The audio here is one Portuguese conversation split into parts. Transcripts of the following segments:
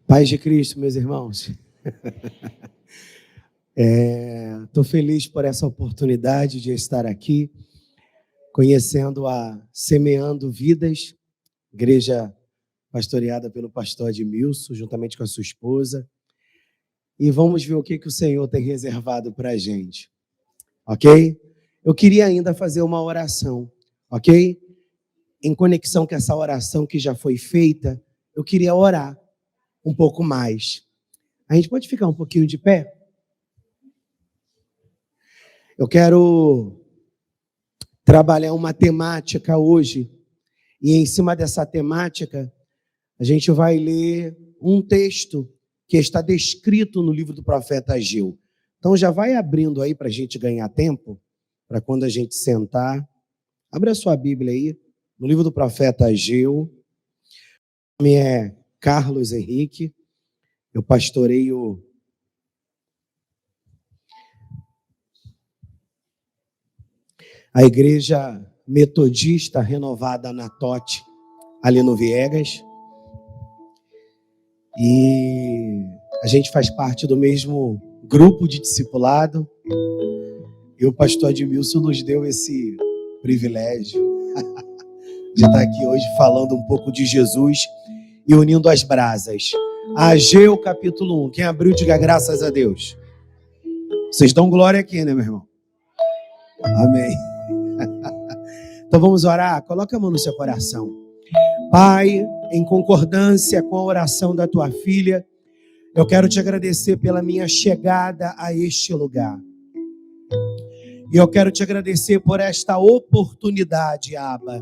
Paz de Cristo, meus irmãos. Estou feliz por essa oportunidade de estar aqui, conhecendo a Semeando Vidas, igreja pastoreada pelo pastor Edmilson, juntamente com a sua esposa. E vamos ver o que o Senhor tem reservado para a gente, ok? Eu queria ainda fazer uma oração, ok? Em conexão com essa oração que já foi feita, eu queria orar um pouco mais. A gente pode ficar um pouquinho de pé? Eu quero trabalhar uma temática hoje, e em cima dessa temática, a gente vai ler um texto que está descrito no livro do profeta Ageu. Então já vai abrindo aí para a gente ganhar tempo, para quando a gente sentar. Abre a sua Bíblia aí, no livro do profeta Ageu. Meu nome é Carlos Henrique, eu pastoreio a igreja metodista renovada na Tote, ali no Viegas. E a gente faz parte do mesmo grupo de discipulado. E o pastor Edmilson nos deu esse privilégio de estar aqui hoje falando um pouco de Jesus e unindo as brasas. Ageu capítulo 1. Quem abriu, diga graças a Deus. Vocês dão glória aqui, né, meu irmão? Amém. Então vamos orar. Coloca a mão no seu coração. Pai, em concordância com a oração da tua filha, eu quero te agradecer pela minha chegada a este lugar. E eu quero te agradecer por esta oportunidade, Abba,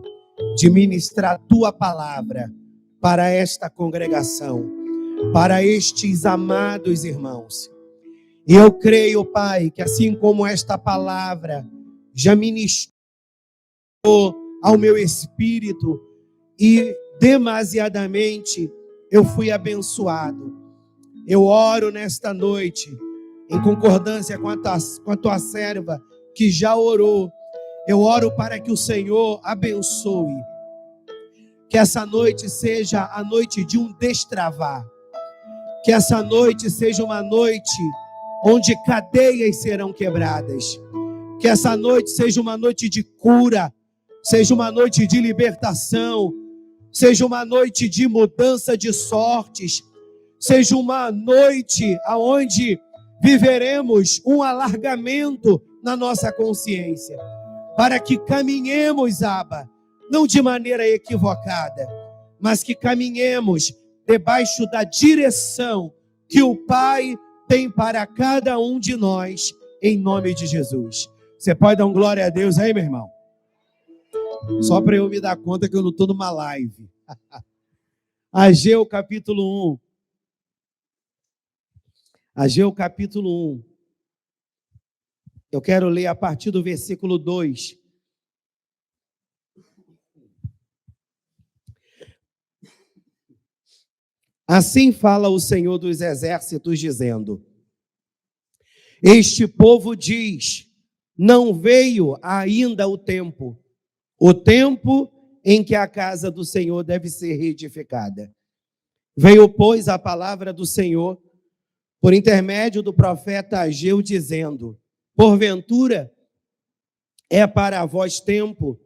de ministrar a tua palavra para esta congregação, para estes amados irmãos. E eu creio, Pai, que assim como esta palavra já ministrou ao meu espírito e demasiadamente eu fui abençoado. Eu oro nesta noite, em concordância com a tua serva que já orou. Eu oro para que o Senhor abençoe. Que essa noite seja a noite de um destravar. Que essa noite seja uma noite onde cadeias serão quebradas. Que essa noite seja uma noite de cura, seja uma noite de libertação, seja uma noite de mudança de sortes, seja uma noite onde viveremos um alargamento na nossa consciência, para que caminhemos, Abba, não de maneira equivocada, mas que caminhemos debaixo da direção que o Pai tem para cada um de nós, em nome de Jesus. Você pode dar um glória a Deus aí, meu irmão? Só para eu me dar conta que eu não estou numa live. Ageu capítulo 1. Ageu capítulo 1. Eu quero ler a partir do versículo 2. Assim fala o Senhor dos Exércitos, dizendo: Este povo diz, não veio ainda o tempo em que a casa do Senhor deve ser reedificada. Veio, pois, a palavra do Senhor por intermédio do profeta Ageu, dizendo: Porventura é para vós tempo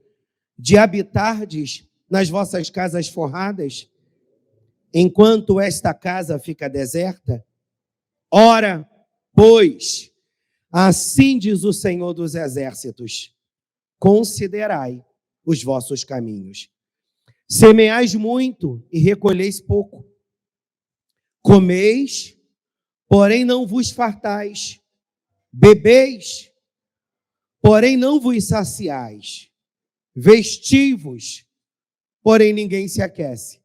de habitardes nas vossas casas forradas, enquanto esta casa fica deserta? Ora, pois, assim diz o Senhor dos Exércitos: considerai os vossos caminhos. Semeais muito e recolheis pouco. Comeis, porém não vos fartais. Bebeis, porém não vos saciais. Vestivos, porém ninguém se aquece.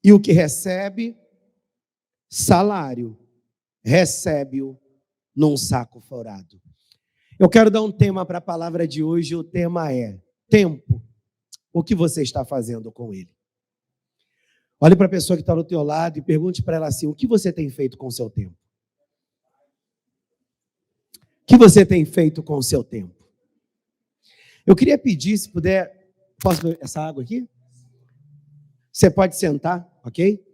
E o que recebe salário, recebe-o num saco furado. Eu quero dar um tema para a palavra de hoje. O tema é tempo. O que você está fazendo com ele? Olhe para a pessoa que está do teu lado e pergunte para ela assim: o que você tem feito com o seu tempo? O que você tem feito com o seu tempo? Eu queria pedir, se puder, posso beber essa água aqui? Você pode sentar, ok?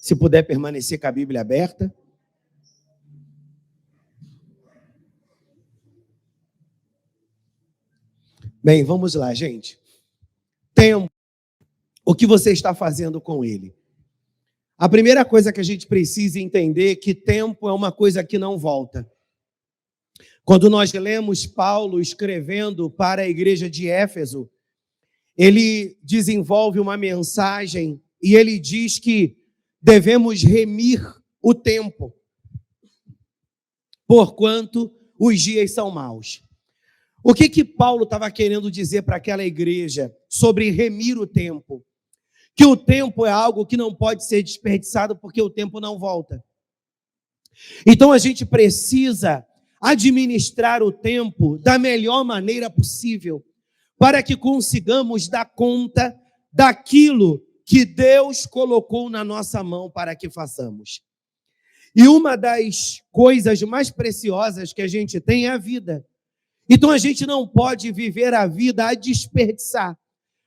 Se puder permanecer com a Bíblia aberta. Bem, vamos lá, gente. Tempo. O que você está fazendo com ele? A primeira coisa que a gente precisa entender é que tempo é uma coisa que não volta. Quando nós lemos Paulo escrevendo para a igreja de Éfeso, ele desenvolve uma mensagem e ele diz que devemos remir o tempo, porquanto os dias são maus. O que Paulo estava querendo dizer para aquela igreja sobre remir o tempo? Que o tempo é algo que não pode ser desperdiçado porque o tempo não volta. Então a gente precisa administrar o tempo da melhor maneira possível para que consigamos dar conta daquilo que Deus colocou na nossa mão para que façamos. E uma das coisas mais preciosas que a gente tem é a vida. Então a gente não pode viver a vida a desperdiçar.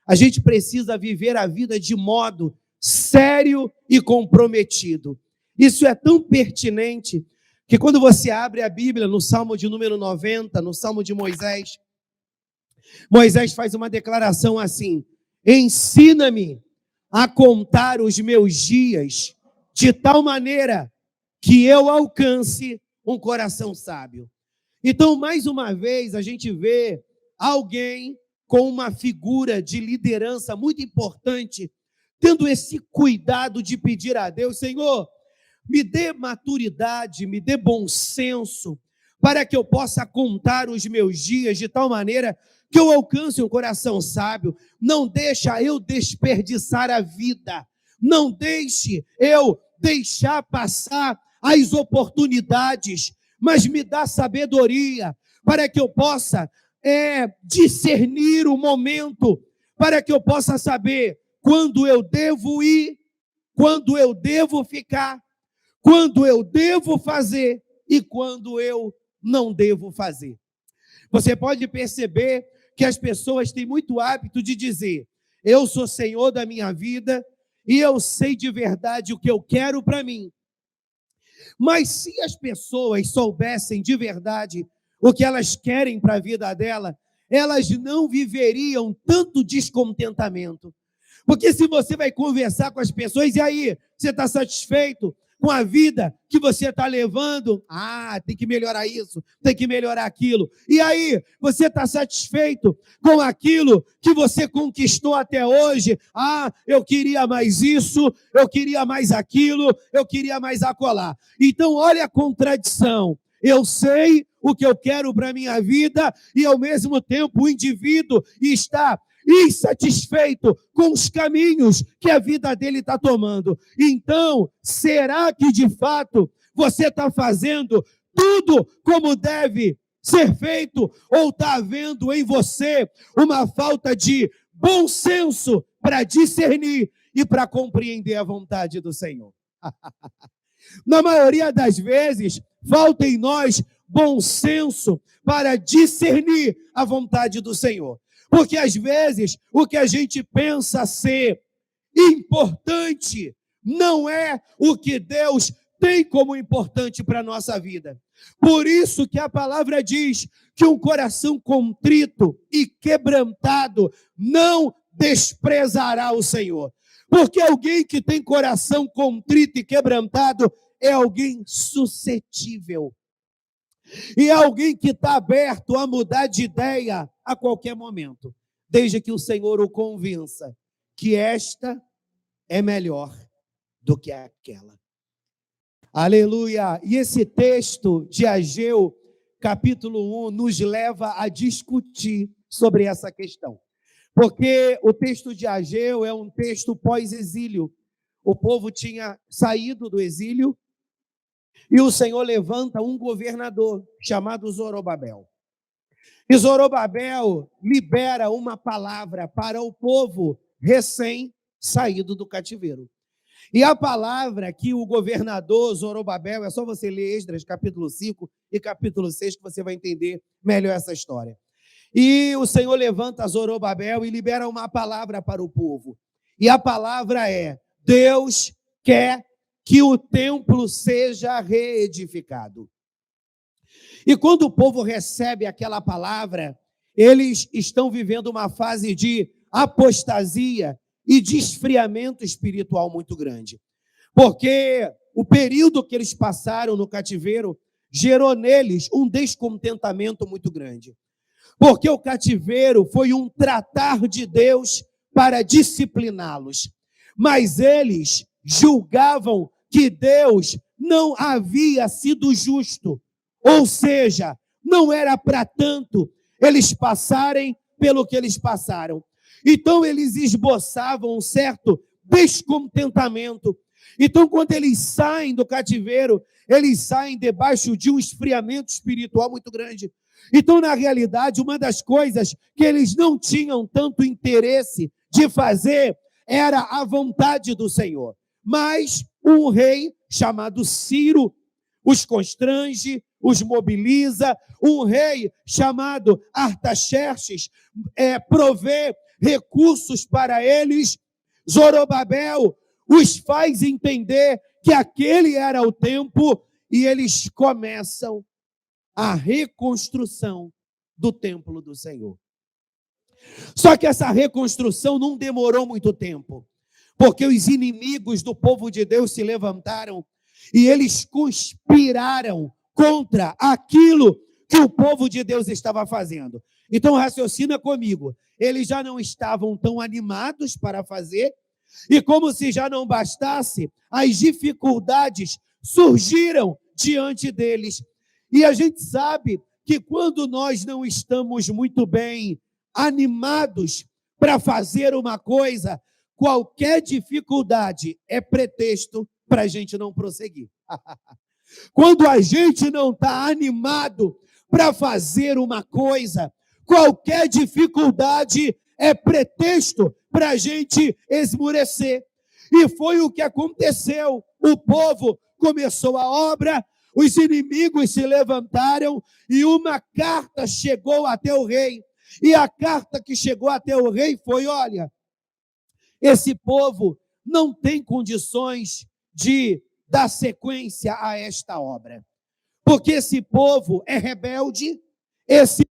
A gente precisa viver a vida de modo sério e comprometido. Isso é tão pertinente que quando você abre a Bíblia no Salmo de número 90, no Salmo de Moisés, Moisés faz uma declaração assim: ensina-me a contar os meus dias de tal maneira que eu alcance um coração sábio. Então, mais uma vez, a gente vê alguém com uma figura de liderança muito importante, tendo esse cuidado de pedir a Deus: Senhor, me dê maturidade, me dê bom senso, para que eu possa contar os meus dias de tal maneira que eu alcance um coração sábio. Não deixa eu desperdiçar a vida, não deixe eu deixar passar as oportunidades, mas me dá sabedoria para que eu possa discernir o momento, para que eu possa saber quando eu devo ir, quando eu devo ficar, quando eu devo fazer e quando eu não devo fazer. Você pode perceber que as pessoas têm muito hábito de dizer: eu sou senhor da minha vida e eu sei de verdade o que eu quero para mim. Mas se as pessoas soubessem de verdade o que elas querem para a vida dela, elas não viveriam tanto descontentamento. Porque se você vai conversar com as pessoas, e aí, você está satisfeito com a vida que você está levando? Ah, tem que melhorar isso, tem que melhorar aquilo. E aí, você está satisfeito com aquilo que você conquistou até hoje? Ah, eu queria mais isso, eu queria mais aquilo, eu queria mais acolá. Então, olha a contradição. Eu sei o que eu quero para a minha vida e, ao mesmo tempo, o indivíduo está insatisfeito com os caminhos que a vida dele está tomando. Então, será que de fato você está fazendo tudo como deve ser feito? Ou está havendo em você uma falta de bom senso para discernir e para compreender a vontade do Senhor? Na maioria das vezes, falta em nós bom senso para discernir a vontade do Senhor. Porque às vezes o que a gente pensa ser importante não é o que Deus tem como importante para a nossa vida. Por isso que a palavra diz que um coração contrito e quebrantado não desprezará o Senhor. Porque alguém que tem coração contrito e quebrantado é alguém suscetível. E é alguém que está aberto a mudar de ideia a qualquer momento, desde que o Senhor o convença que esta é melhor do que aquela. Aleluia! E esse texto de Ageu, capítulo 1, nos leva a discutir sobre essa questão. Porque o texto de Ageu é um texto pós-exílio. O povo tinha saído do exílio e o Senhor levanta um governador chamado Zorobabel. E Zorobabel libera uma palavra para o povo recém-saído do cativeiro. E a palavra que o governador Zorobabel, é só você ler Esdras capítulo 5 e capítulo 6 que você vai entender melhor essa história. E o Senhor levanta Zorobabel e libera uma palavra para o povo. E a palavra é: Deus quer que o templo seja reedificado. E quando o povo recebe aquela palavra, eles estão vivendo uma fase de apostasia e de esfriamento espiritual muito grande. Porque o período que eles passaram no cativeiro gerou neles um descontentamento muito grande. Porque o cativeiro foi um tratar de Deus para discipliná-los. Mas eles julgavam que Deus não havia sido justo. Ou seja, não era para tanto eles passarem pelo que eles passaram. Então eles esboçavam um certo descontentamento. Então quando eles saem do cativeiro, eles saem debaixo de um esfriamento espiritual muito grande. Então, na realidade, uma das coisas que eles não tinham tanto interesse de fazer era a vontade do Senhor. Mas um rei chamado Ciro os constrange, os mobiliza. Um rei chamado Artaxerxes provê recursos para eles. Zorobabel os faz entender que aquele era o tempo e eles começam a reconstrução do templo do Senhor. Só que essa reconstrução não demorou muito tempo, porque os inimigos do povo de Deus se levantaram e eles conspiraram contra aquilo que o povo de Deus estava fazendo. Então raciocina comigo, eles já não estavam tão animados para fazer, e como se já não bastasse, as dificuldades surgiram diante deles. E a gente sabe que quando nós não estamos muito bem animados para fazer uma coisa, qualquer dificuldade é pretexto para a gente não prosseguir. Quando a gente não está animado para fazer uma coisa, qualquer dificuldade é pretexto para a gente esmurecer. E foi o que aconteceu. O povo começou a obra, os inimigos se levantaram e uma carta chegou até o rei. E a carta que chegou até o rei foi: olha, esse povo não tem condições de dar sequência a esta obra. Porque esse povo é rebelde, esse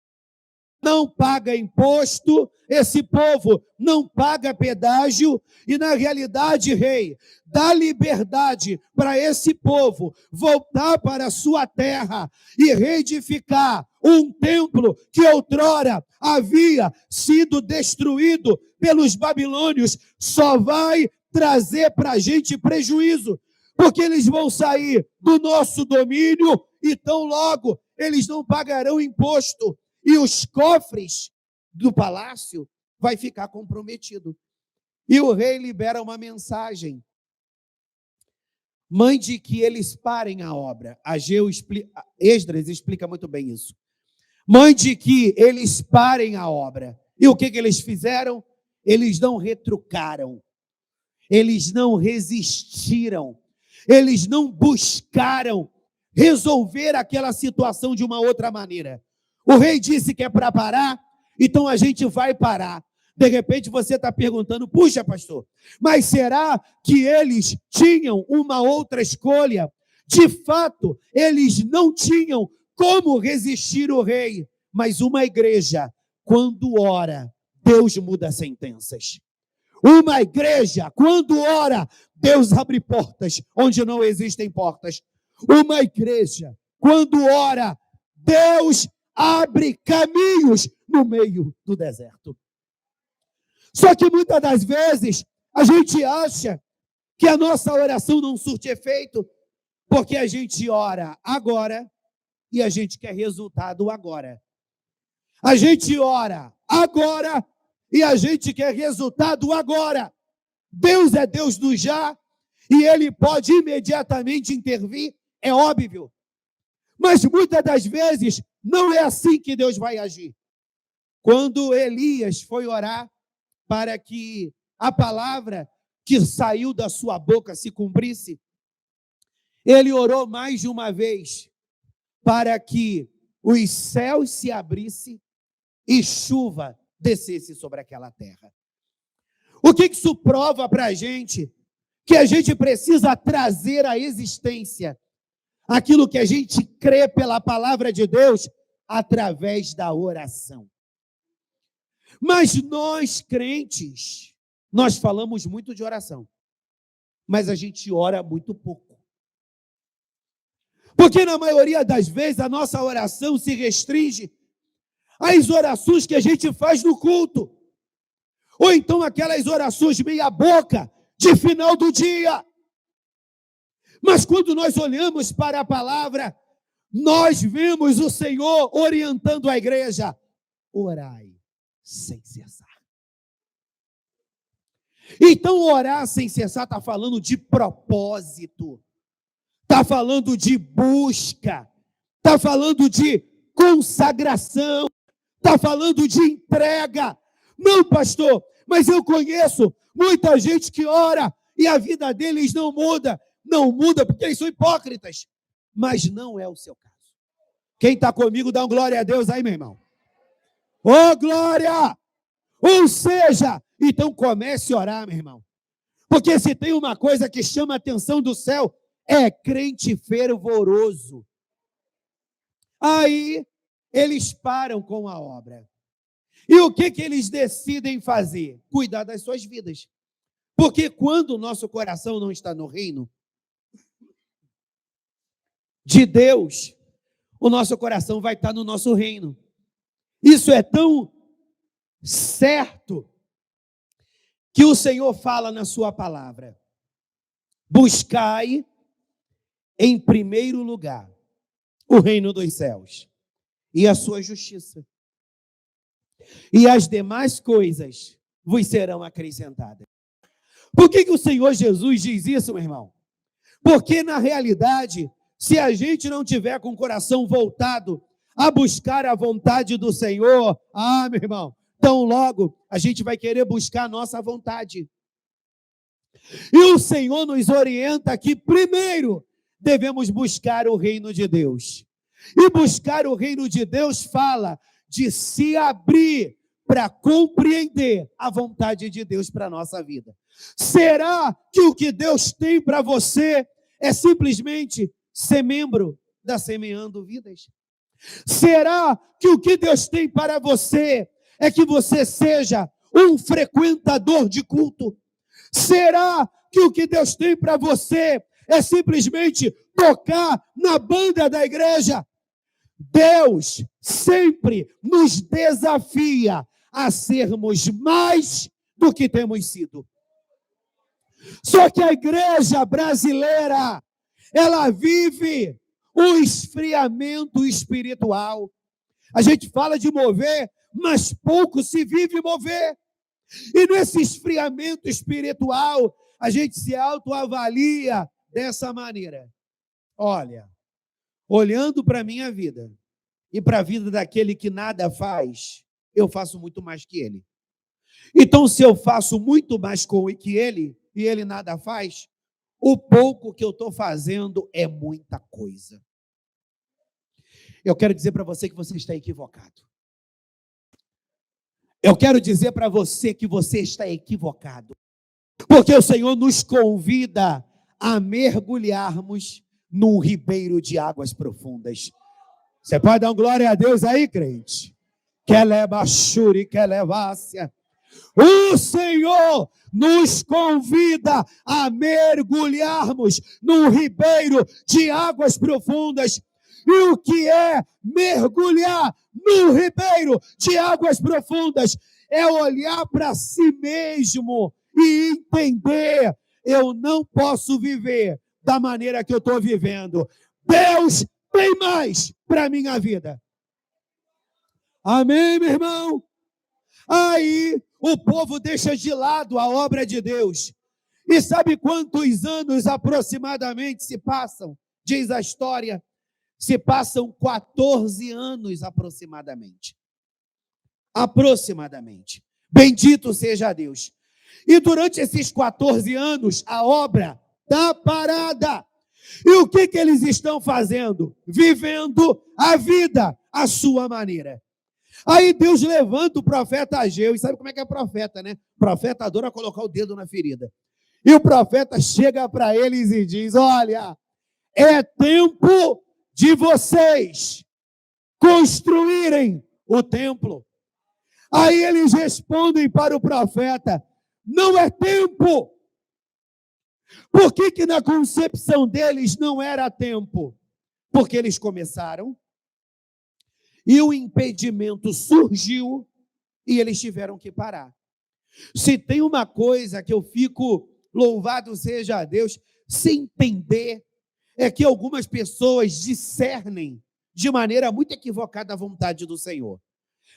não paga imposto, esse povo não paga pedágio, e na realidade, rei, dá liberdade para esse povo voltar para a sua terra e reedificar um templo que outrora havia sido destruído pelos babilônios, só vai trazer para a gente prejuízo, porque eles vão sair do nosso domínio e tão logo eles não pagarão imposto. E os cofres do palácio vai ficar comprometido. E o rei libera uma mensagem: mande que eles parem a obra. Esdras explica muito bem isso. Mande que eles parem a obra. E o que eles fizeram? Eles não retrucaram. Eles não resistiram. Eles não buscaram resolver aquela situação de uma outra maneira. O rei disse que é para parar, então a gente vai parar. De repente você está perguntando: puxa, pastor, mas será que eles tinham uma outra escolha? De fato, eles não tinham como resistir o rei. Mas uma igreja, quando ora, Deus muda sentenças. Uma igreja, quando ora, Deus abre portas onde não existem portas. Uma igreja, quando ora, Deus abre caminhos no meio do deserto. Só que muitas das vezes a gente acha que a nossa oração não surte efeito, porque a gente ora agora e a gente quer resultado agora. A gente ora agora e a gente quer resultado agora. Deus é Deus do já e Ele pode imediatamente intervir, é óbvio. Mas muitas das vezes não é assim que Deus vai agir. Quando Elias foi orar para que a palavra que saiu da sua boca se cumprisse, ele orou mais de uma vez para que os céus se abrissem e chuva descesse sobre aquela terra. O que isso prova para a gente? que a gente precisa trazer à existência aquilo que a gente crê pela palavra de Deus através da oração. Mas nós, crentes, nós falamos muito de oração, mas a gente ora muito pouco. Porque na maioria das vezes a nossa oração se restringe às orações que a gente faz no culto, ou então aquelas orações meia boca de final do dia. Mas quando nós olhamos para a palavra, nós vemos o Senhor orientando a igreja: orai sem cessar. Então, orar sem cessar está falando de propósito, está falando de busca, está falando de consagração, está falando de entrega. Não, pastor, mas eu conheço muita gente que ora e a vida deles não muda. Não muda porque eles são hipócritas. Mas não é o seu caso. Quem está comigo, dá um glória a Deus aí, meu irmão. Ô, glória! Ou seja, então comece a orar, meu irmão. Porque se tem uma coisa que chama a atenção do céu, é crente fervoroso. Aí, eles param com a obra. E o que eles decidem fazer? Cuidar das suas vidas. Porque quando o nosso coração não está no reino de Deus, o nosso coração vai estar no nosso reino. Isso é tão certo que o Senhor fala na sua palavra: buscai em primeiro lugar o reino dos céus e a sua justiça, e as demais coisas vos serão acrescentadas. Por que o Senhor Jesus diz isso, meu irmão? Porque na realidade, se a gente não tiver com o coração voltado a buscar a vontade do Senhor, meu irmão, tão logo a gente vai querer buscar a nossa vontade. E o Senhor nos orienta que primeiro devemos buscar o reino de Deus. E buscar o reino de Deus fala de se abrir para compreender a vontade de Deus para a nossa vida. Será que o que Deus tem para você é simplesmente ser membro da Semeando Vidas? Será que o que Deus tem para você é que você seja um frequentador de culto? Será que o que Deus tem para você é simplesmente tocar na banda da igreja? Deus sempre nos desafia a sermos mais do que temos sido. Só que a igreja brasileira, ela vive um esfriamento espiritual. A gente fala de mover, mas pouco se vive mover. E nesse esfriamento espiritual, a gente se autoavalia dessa maneira: olha, olhando para a minha vida e para a vida daquele que nada faz, eu faço muito mais que ele. Então, se eu faço muito mais que ele e ele nada faz, o pouco que eu estou fazendo é muita coisa. Eu quero dizer para você que você está equivocado. Eu quero dizer para você que você está equivocado. Porque o Senhor nos convida a mergulharmos num ribeiro de águas profundas. Você pode dar um glória a Deus aí, crente? Kelebashuri, Kelevácia. O Senhor nos convida a mergulharmos num ribeiro de águas profundas. E o que é mergulhar num ribeiro de águas profundas? É olhar para si mesmo e entender: eu não posso viver da maneira que eu estou vivendo. Deus tem mais para a minha vida. Amém, meu irmão? Aí o povo deixa de lado a obra de Deus. E sabe quantos anos aproximadamente se passam? Diz a história, se passam 14 anos aproximadamente. Aproximadamente. Bendito seja Deus. E durante esses 14 anos, a obra está parada. E o que eles estão fazendo? Vivendo a vida à sua maneira. Aí Deus levanta o profeta Ageu, e sabe como é que é profeta, né? Profeta adora colocar o dedo na ferida. E o profeta chega para eles e diz: olha, é tempo de vocês construírem o templo. Aí eles respondem para o profeta: não é tempo. Por que na concepção deles não era tempo? Porque eles começaram e o impedimento surgiu e eles tiveram que parar. Se tem uma coisa que eu fico, louvado seja Deus, sem entender, é que algumas pessoas discernem de maneira muito equivocada a vontade do Senhor.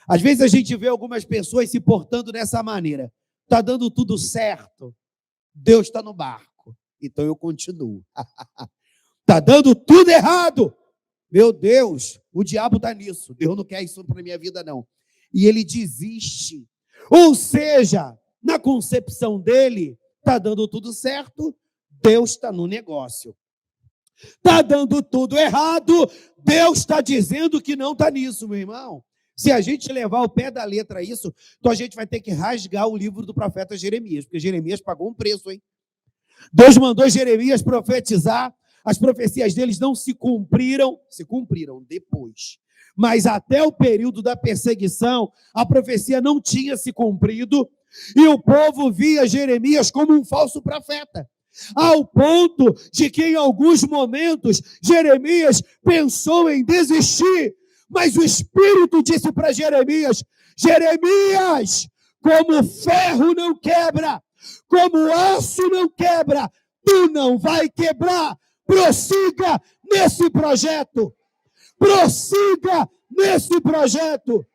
Às vezes a gente vê algumas pessoas se portando dessa maneira. Está dando tudo certo, Deus está no barco, então eu continuo. Está dando tudo errado, meu Deus, o diabo está nisso, Deus não quer isso para a minha vida não. E ele desiste. Ou seja, na concepção dele, está dando tudo certo, Deus está no negócio. Está dando tudo errado, Deus está dizendo que não está nisso, meu irmão. Se a gente levar ao pé da letra isso, então a gente vai ter que rasgar o livro do profeta Jeremias, porque Jeremias pagou um preço, hein? Deus mandou Jeremias profetizar, as profecias deles não se cumpriram depois. Mas até o período da perseguição, a profecia não tinha se cumprido, e o povo via Jeremias como um falso profeta. Ao ponto de que em alguns momentos Jeremias pensou em desistir, mas o Espírito disse para Jeremias: Jeremias, como ferro não quebra, como aço não quebra, tu não vai quebrar. Prossiga nesse projeto. Prossiga nesse projeto.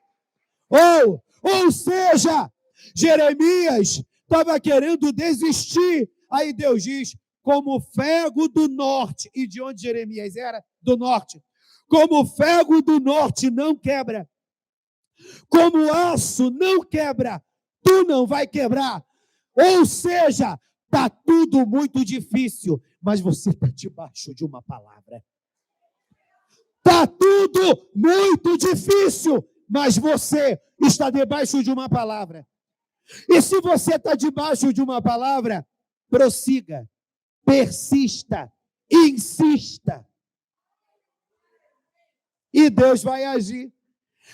Ou seja, Jeremias estava querendo desistir. Aí Deus diz: como fego do norte. E de onde Jeremias era? Do norte. Como fego do norte não quebra, como aço não quebra, tu não vai quebrar. Ou seja, está tudo muito difícil, mas você está debaixo de uma palavra. Está tudo muito difícil, mas você está debaixo de uma palavra. E se você está debaixo de uma palavra, prossiga, persista, insista. E Deus vai agir.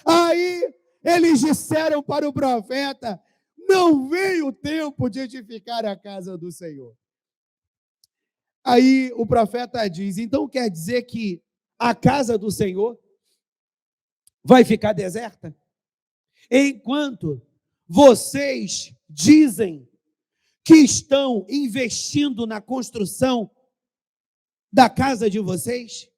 Aí eles disseram para o profeta: não veio o tempo de edificar a casa do Senhor. Aí o profeta diz: então quer dizer que a casa do Senhor vai ficar deserta? Enquanto vocês dizem que estão investindo na construção da casa de vocês?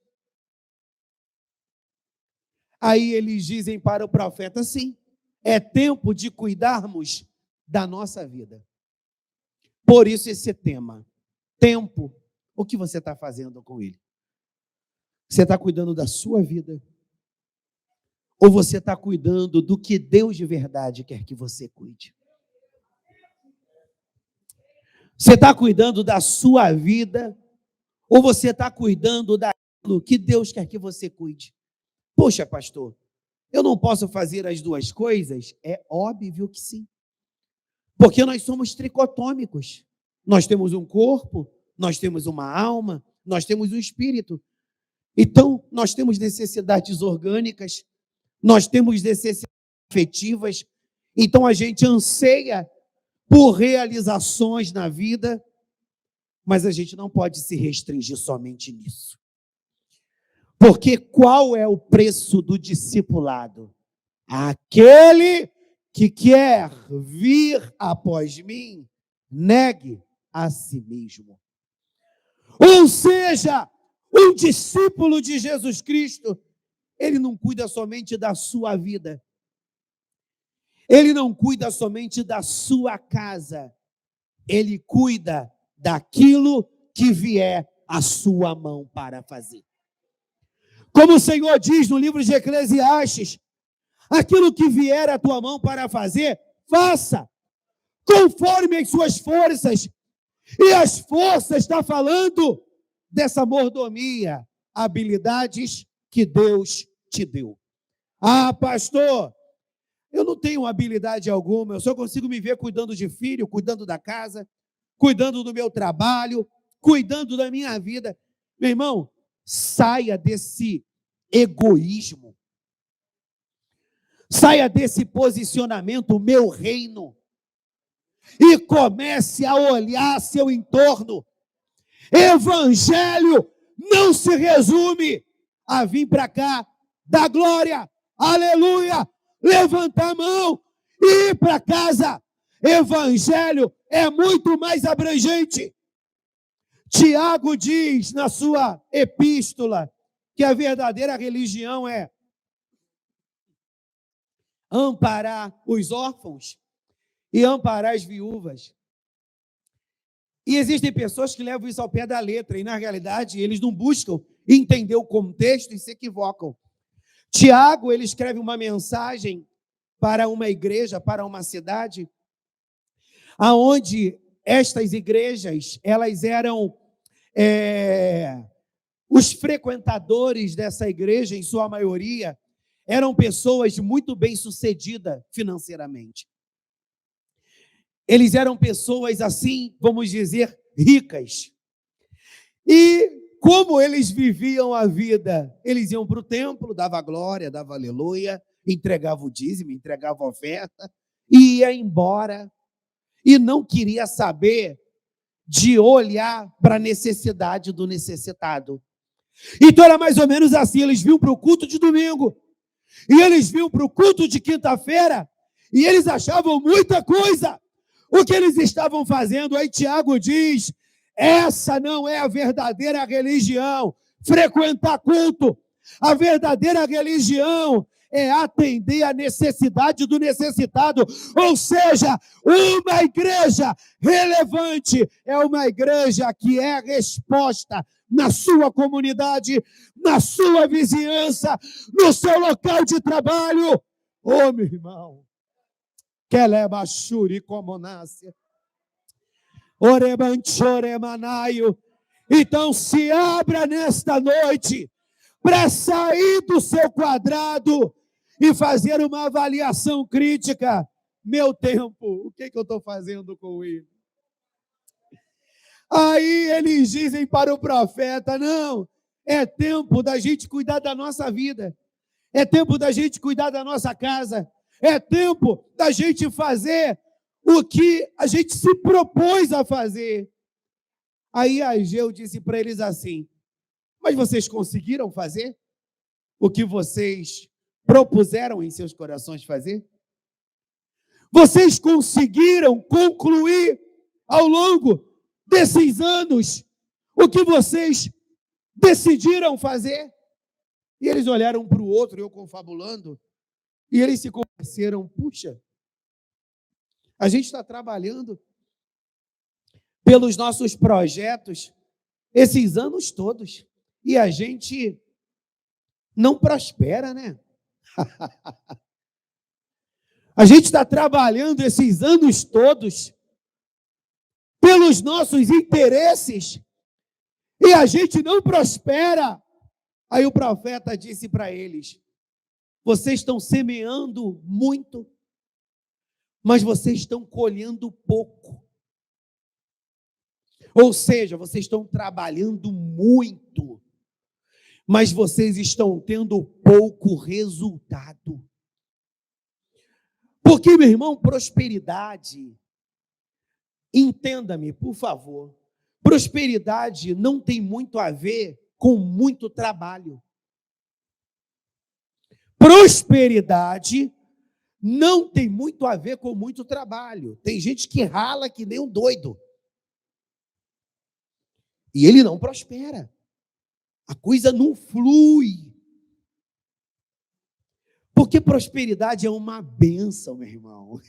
Aí eles dizem para o profeta: sim, é tempo de cuidarmos da nossa vida. Por isso esse tema, tempo, o que você está fazendo com ele? Você está cuidando da sua vida? Ou você está cuidando do que Deus de verdade quer que você cuide? Você está cuidando da sua vida? Ou você está cuidando daquilo que Deus quer que você cuide? Poxa, pastor, eu não posso fazer as duas coisas? É óbvio que sim. Porque nós somos tricotômicos. Nós temos um corpo, nós temos uma alma, nós temos um espírito. Então, nós temos necessidades orgânicas, nós temos necessidades afetivas. Então, a gente anseia por realizações na vida, mas a gente não pode se restringir somente nisso. Porque qual é o preço do discipulado? Aquele que quer vir após mim, negue a si mesmo. Ou seja, um discípulo de Jesus Cristo, ele não cuida somente da sua vida. Ele não cuida somente da sua casa. Ele cuida daquilo que vier à sua mão para fazer. Como o Senhor diz no livro de Eclesiastes: aquilo que vier à tua mão para fazer, faça, conforme as suas forças. E as forças está falando dessa mordomia, habilidades que Deus te deu. Ah, pastor, eu não tenho habilidade alguma, eu só consigo me ver cuidando de filho, cuidando da casa. cuidando do meu trabalho, cuidando da minha vida. Meu irmão, saia desse egoísmo. Saia desse posicionamento, meu reino. E comece a olhar seu entorno. Evangelho não se resume a vir para cá, dar glória, aleluia, levantar a mão e ir para casa. Evangelho é muito mais abrangente. Tiago diz na sua epístola que a verdadeira religião é amparar os órfãos e amparar as viúvas. E existem pessoas que levam isso ao pé da letra, e na realidade eles não buscam entender o contexto e se equivocam. Tiago, ele escreve uma mensagem para uma igreja, para uma cidade, aonde estas igrejas, elas eram os frequentadores dessa igreja, em sua maioria, eram pessoas muito bem-sucedidas financeiramente. Eles eram pessoas assim, vamos dizer, ricas. E como eles viviam a vida? Eles iam para o templo, dava glória, dava aleluia, entregava o dízimo, entregava a oferta, e ia embora. E não queria saber de olhar para a necessidade do necessitado. Então era mais ou menos assim, eles vinham para o culto de domingo, e eles vinham para o culto de quinta-feira, e eles achavam muita coisa o que eles estavam fazendo. Aí Tiago diz, essa não é a verdadeira religião, frequentar culto. A verdadeira religião é atender a necessidade do necessitado, ou seja, uma igreja relevante é uma igreja que é resposta na sua comunidade, na sua vizinhança, no seu local de trabalho. Ô, meu irmão, Kelebachuri comonácia, Orebanchoremanaio. Então se abra nesta noite para sair do seu quadrado e fazer uma avaliação crítica. Meu tempo, o que eu estou fazendo com ele? Aí eles dizem para o profeta, não, é tempo da gente cuidar da nossa vida, é tempo da gente cuidar da nossa casa, é tempo da gente fazer o que a gente se propôs a fazer. Aí Ageu disse para eles assim, mas vocês conseguiram fazer o que vocês propuseram em seus corações fazer? Vocês conseguiram concluir ao longo desses anos o que vocês decidiram fazer? E eles olharam um para o outro, eu confabulando, e eles se convenceram, puxa, a gente está trabalhando pelos nossos projetos esses anos todos, e a gente não prospera, né? A gente está trabalhando esses anos todos pelos nossos interesses e a gente não prospera. Aí o profeta disse para eles, vocês estão semeando muito, mas vocês estão colhendo pouco. Ou seja, vocês estão trabalhando muito, mas vocês estão tendo pouco resultado. Porque, meu irmão, prosperidade, entenda-me, por favor, prosperidade não tem muito a ver com muito trabalho. Prosperidade não tem muito a ver com muito trabalho. Tem gente que rala que nem um doido. E ele não prospera. A coisa não flui. Porque prosperidade é uma bênção, meu irmão.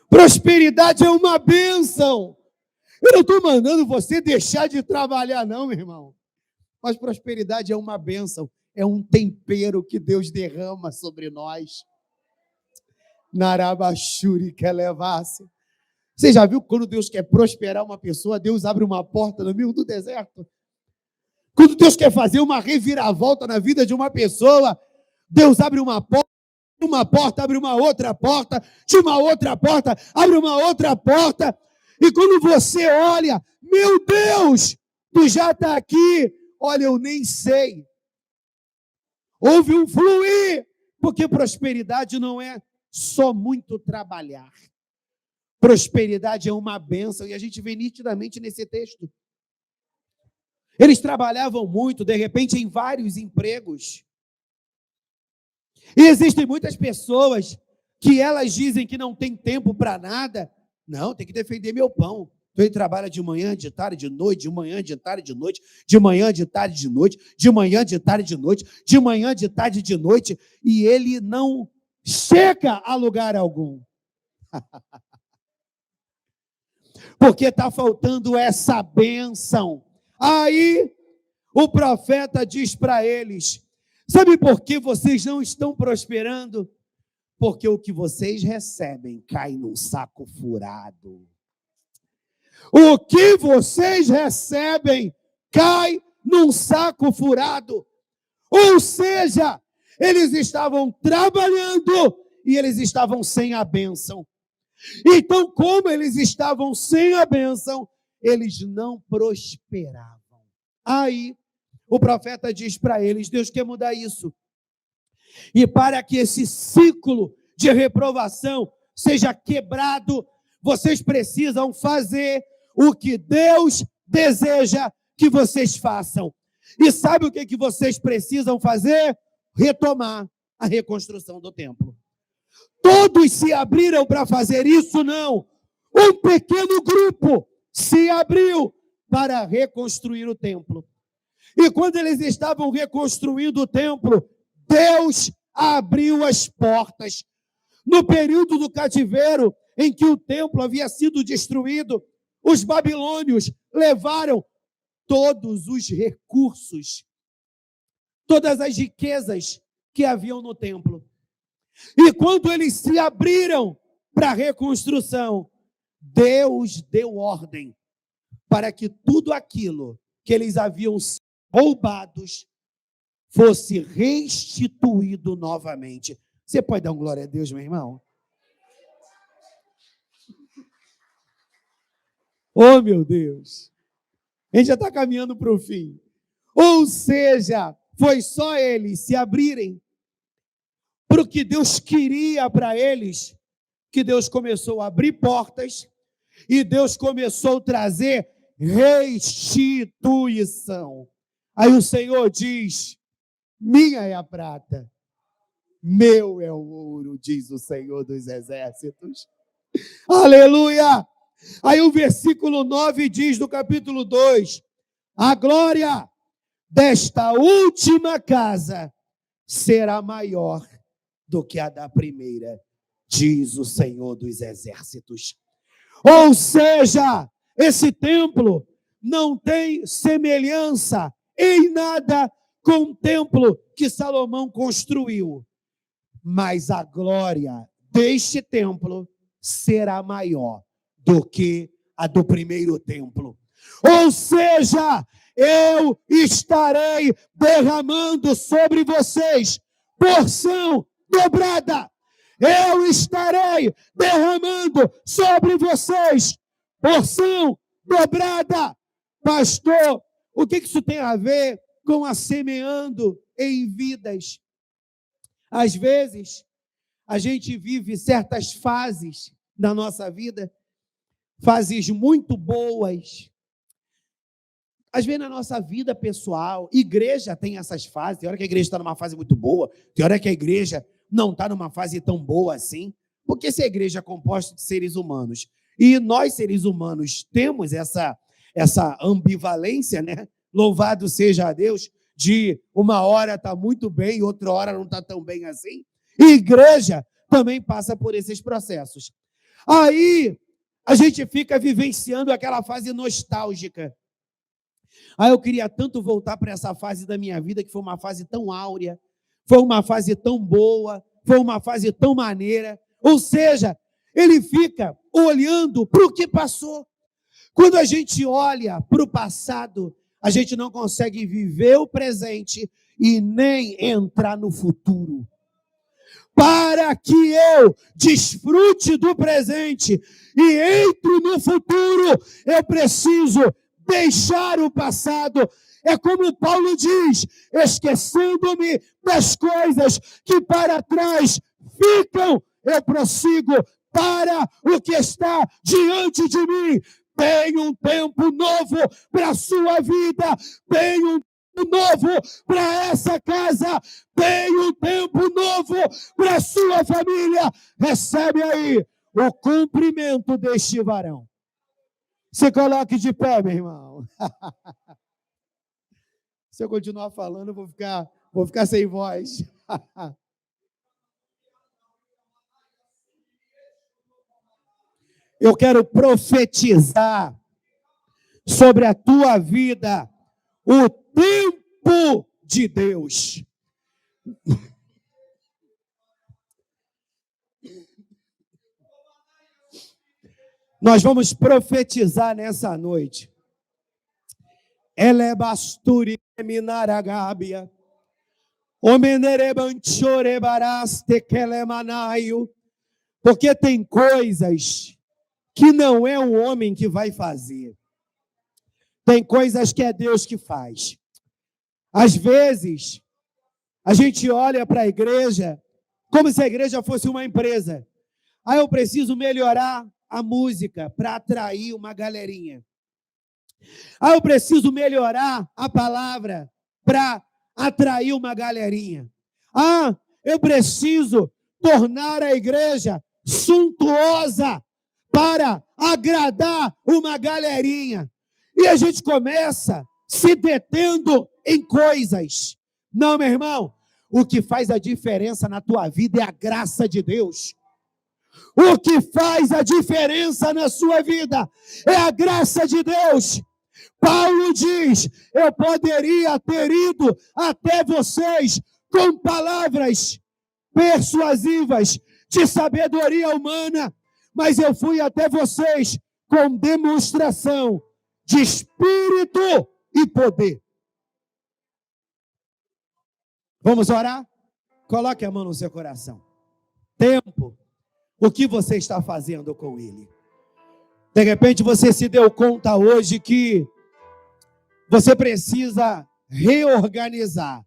Prosperidade é uma bênção. Eu não estou mandando você deixar de trabalhar, não, meu irmão. Mas prosperidade é uma bênção. É um tempero que Deus derrama sobre nós. Narabachuri quer levar-se. Você já viu que quando Deus quer prosperar uma pessoa, Deus abre uma porta no meio do deserto? Quando Deus quer fazer uma reviravolta na vida de uma pessoa, Deus abre uma porta, abre uma outra porta, de uma outra porta, abre uma outra porta. E quando você olha, meu Deus, tu já está aqui, olha, eu nem sei. Houve um fluir, porque prosperidade não é só muito trabalhar. Prosperidade é uma bênção, e a gente vê nitidamente nesse texto. Eles trabalhavam muito, de repente, em vários empregos. E existem muitas pessoas que elas dizem que não tem tempo para nada. Não, tem que defender meu pão. Então ele trabalha de manhã, de tarde, de noite, de manhã, de tarde, de noite, de manhã, de tarde, de noite, de manhã, de tarde, de noite, de manhã, de tarde, de noite, e ele não chega a lugar algum. Porque está faltando essa bênção. Aí o profeta diz para eles: sabe por que vocês não estão prosperando? Porque o que vocês recebem cai num saco furado. O que vocês recebem cai num saco furado. Ou seja, eles estavam trabalhando e eles estavam sem a bênção. Então, como eles estavam sem a bênção, eles não prosperavam. Aí, o profeta diz para eles: Deus quer mudar isso. E para que esse ciclo de reprovação seja quebrado, vocês precisam fazer o que Deus deseja que vocês façam. E sabe o que vocês precisam fazer? Retomar a reconstrução do templo. Todos se abriram para fazer isso? Não. Um pequeno grupo se abriu para reconstruir o templo. E quando eles estavam reconstruindo o templo, Deus abriu as portas. No período do cativeiro, em que o templo havia sido destruído, os babilônios levaram todos os recursos, todas as riquezas que haviam no templo. E quando eles se abriram para a reconstrução, Deus deu ordem para que tudo aquilo que eles haviam roubados fosse restituído novamente. Você pode dar um glória a Deus, meu irmão? Oh, meu Deus! A gente já está caminhando para o fim. Ou seja, foi só eles se abrirem para o que Deus queria para eles, que Deus começou a abrir portas e Deus começou a trazer restituição. Aí o Senhor diz: minha é a prata, meu é o ouro, diz o Senhor dos exércitos. Aleluia! Aí o versículo 9 diz do capítulo 2: a glória desta última casa será maior do que a da primeira, diz o Senhor dos exércitos. Ou seja, esse templo não tem semelhança em nada com o templo que Salomão construiu, mas a glória deste templo será maior do que a do primeiro templo. Ou seja, eu estarei derramando sobre vocês porção dobrada. Eu estarei derramando sobre vocês porção dobrada. Pastor, o que isso tem a ver com a semeando em vidas? Às vezes, a gente vive certas fases da nossa vida, fases muito boas. Às vezes na nossa vida pessoal, igreja tem essas fases. Tem hora que a igreja está numa fase muito boa, tem hora que a igreja não está numa fase tão boa assim. Porque se a igreja é composta de seres humanos, e nós seres humanos temos essa ambivalência, né? Louvado seja a Deus, de uma hora está muito bem, outra hora não está tão bem assim. E igreja também passa por esses processos. Aí a gente fica vivenciando aquela fase nostálgica. Aí eu queria tanto voltar para essa fase da minha vida, que foi uma fase tão áurea, foi uma fase tão boa, foi uma fase tão maneira. Ou seja, ele fica olhando para o que passou. Quando a gente olha para o passado, a gente não consegue viver o presente e nem entrar no futuro. Para que eu desfrute do presente e entre no futuro, eu preciso deixar o passado. É como Paulo diz, esquecendo-me das coisas que para trás ficam, eu prossigo para o que está diante de mim. Tem um tempo novo para a sua vida, tem um tempo novo para essa casa, tem um tempo novo para a sua família. Recebe aí o cumprimento deste varão. Se coloque de pé, meu irmão. Se eu continuar falando, eu vou ficar sem voz. Eu quero profetizar sobre a tua vida o tempo de Deus. Nós vamos profetizar nessa noite. Elebasturi minaragábia. Omenerebanchorebaraste kelemanaio. Porque tem coisas que não é o homem que vai fazer. Tem coisas que é Deus que faz. Às vezes, a gente olha para a igreja como se a igreja fosse uma empresa. Aí eu preciso melhorar a música para atrair uma galerinha. Aí eu preciso melhorar a palavra para atrair uma galerinha. Eu preciso tornar a igreja suntuosa para agradar uma galerinha. E a gente começa se detendo em coisas. Não, meu irmão, o que faz a diferença na tua vida é a graça de Deus. O que faz a diferença na sua vida é a graça de Deus. Paulo diz, eu poderia ter ido até vocês com palavras persuasivas de sabedoria humana, mas eu fui até vocês com demonstração de espírito e poder. Vamos orar? Coloque a mão no seu coração. Tempo, o que você está fazendo com ele? De repente você se deu conta hoje que você precisa reorganizar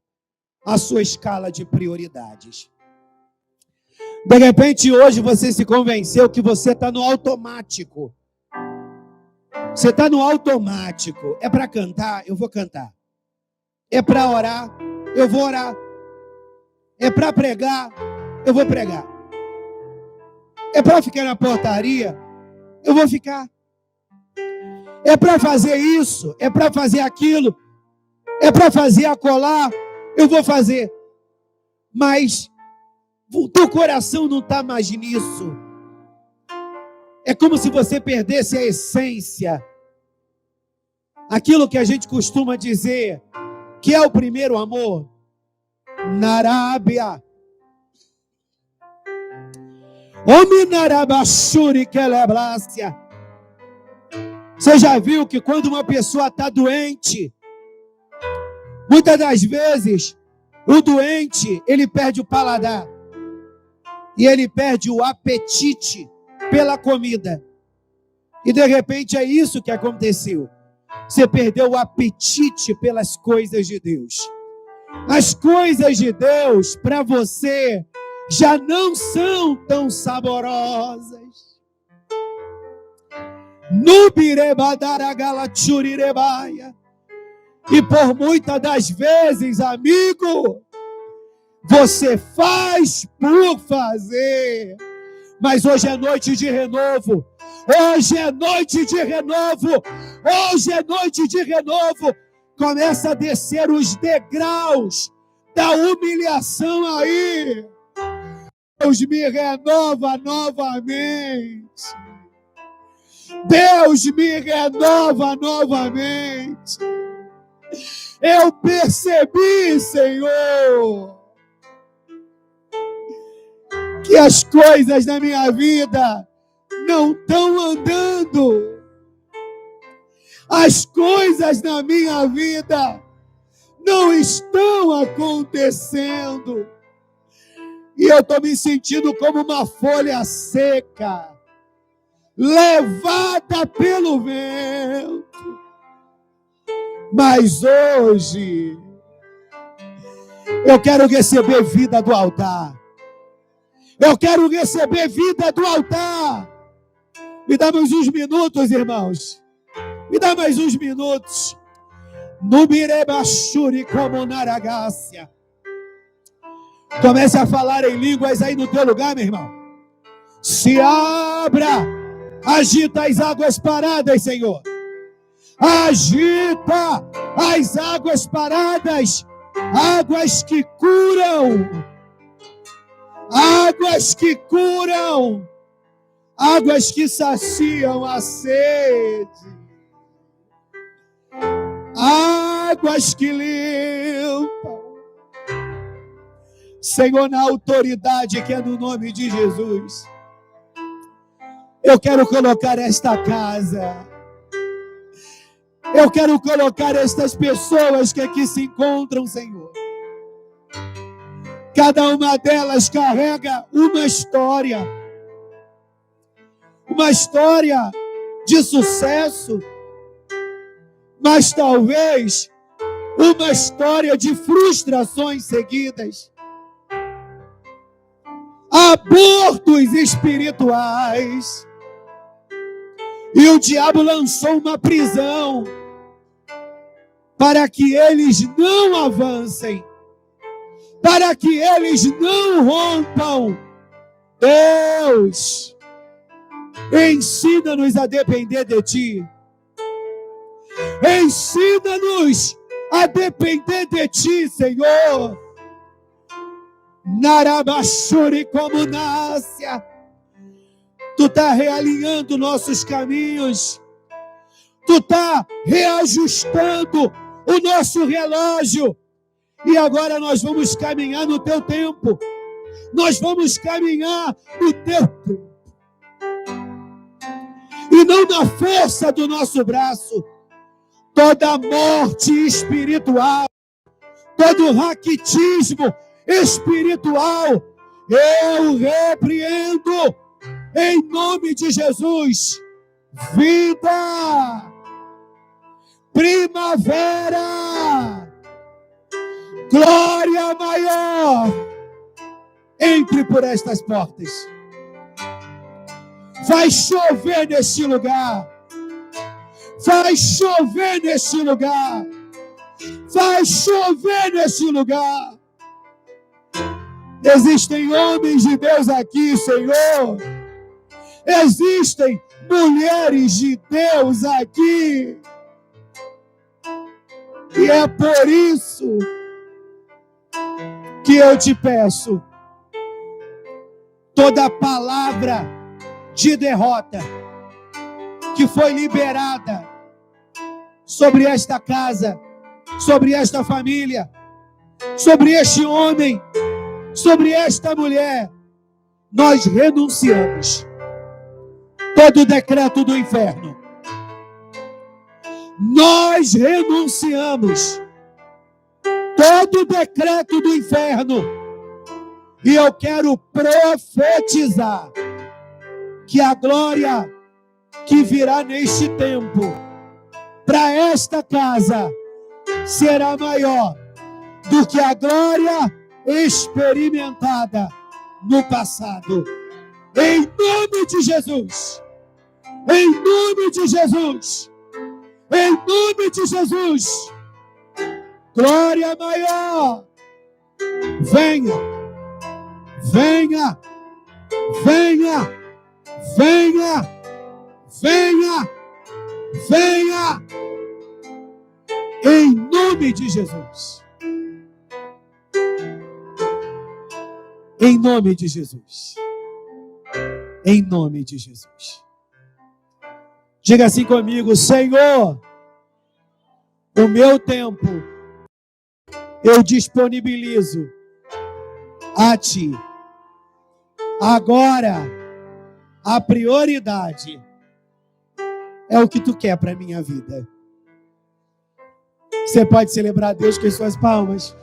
a sua escala de prioridades. De repente hoje você se convenceu que você está no automático. Você está no automático. É para cantar? Eu vou cantar. É para orar? Eu vou orar. É para pregar? Eu vou pregar. É para ficar na portaria? Eu vou ficar. É para fazer isso? É para fazer aquilo? É para fazer acolá? Eu vou fazer. Mas o teu coração não está mais nisso. É como se você perdesse a essência. Aquilo que a gente costuma dizer que é o primeiro amor. Na Arábia. Você já viu que quando uma pessoa está doente, muitas das vezes, o doente, ele perde o paladar. E ele perde o apetite pela comida. E de repente é isso que aconteceu. Você perdeu o apetite pelas coisas de Deus. As coisas de Deus, para você, já não são tão saborosas. E por muitas das vezes, amigo, você faz por fazer. Mas hoje é noite de renovo. Hoje é noite de renovo. Hoje é noite de renovo. Começa a descer os degraus da humilhação aí. Deus me renova novamente. Deus me renova novamente. Eu percebi, Senhor, que as coisas na minha vida não estão andando. As coisas na minha vida não estão acontecendo. E eu estou me sentindo como uma folha seca, levada pelo vento. Mas hoje, eu quero receber vida do altar. Eu quero receber vida do altar. Me dá mais uns minutos, irmãos. Me dá mais uns minutos. Nubirebashuri como naragácia. Comece a falar em línguas aí no teu lugar, meu irmão. Se abra, agita as águas paradas, Senhor. Agita as águas paradas, águas que curam, águas que curam, águas que saciam a sede, águas que limpam. Senhor, na autoridade que é no nome de Jesus, eu quero colocar esta casa, eu quero colocar estas pessoas que aqui se encontram, Senhor. Cada uma delas carrega uma história de sucesso, mas talvez uma história de frustrações seguidas, abortos espirituais, e o diabo lançou uma prisão para que eles não avancem, para que eles não rompam. Deus, ensina-nos a depender de Ti. Ensina-nos a depender de Ti, Senhor. Narabashuri como nácia. Tu está realinhando nossos caminhos. Tu está reajustando o nosso relógio. E agora nós vamos caminhar no Teu tempo. Nós vamos caminhar no Teu tempo. E não na força do nosso braço. Toda morte espiritual, todo raquitismo espiritual, eu repreendo em nome de Jesus. Vida, primavera, glória maior, entre por estas portas. Vai chover neste lugar. Vai chover neste lugar. Vai chover neste lugar. Existem homens de Deus aqui, Senhor. Existem mulheres de Deus aqui. E é por isso que eu te peço, toda palavra de derrota que foi liberada sobre esta casa, sobre esta família, sobre este homem, sobre esta mulher, nós renunciamos. Todo decreto do inferno, nós renunciamos. Todo decreto do inferno. E eu quero profetizar que a glória que virá neste tempo para esta casa será maior do que a glória experimentada no passado. Em nome de Jesus. Em nome de Jesus. Em nome de Jesus. Glória maior. Venha. Venha. Venha. Venha. Venha. Venha. Em nome de Jesus. Em nome de Jesus. Em nome de Jesus. Diga assim comigo: Senhor, o meu tempo eu disponibilizo a Ti. Agora, a prioridade é o que Tu quer para a minha vida. Você pode celebrar a Deus com as suas palmas.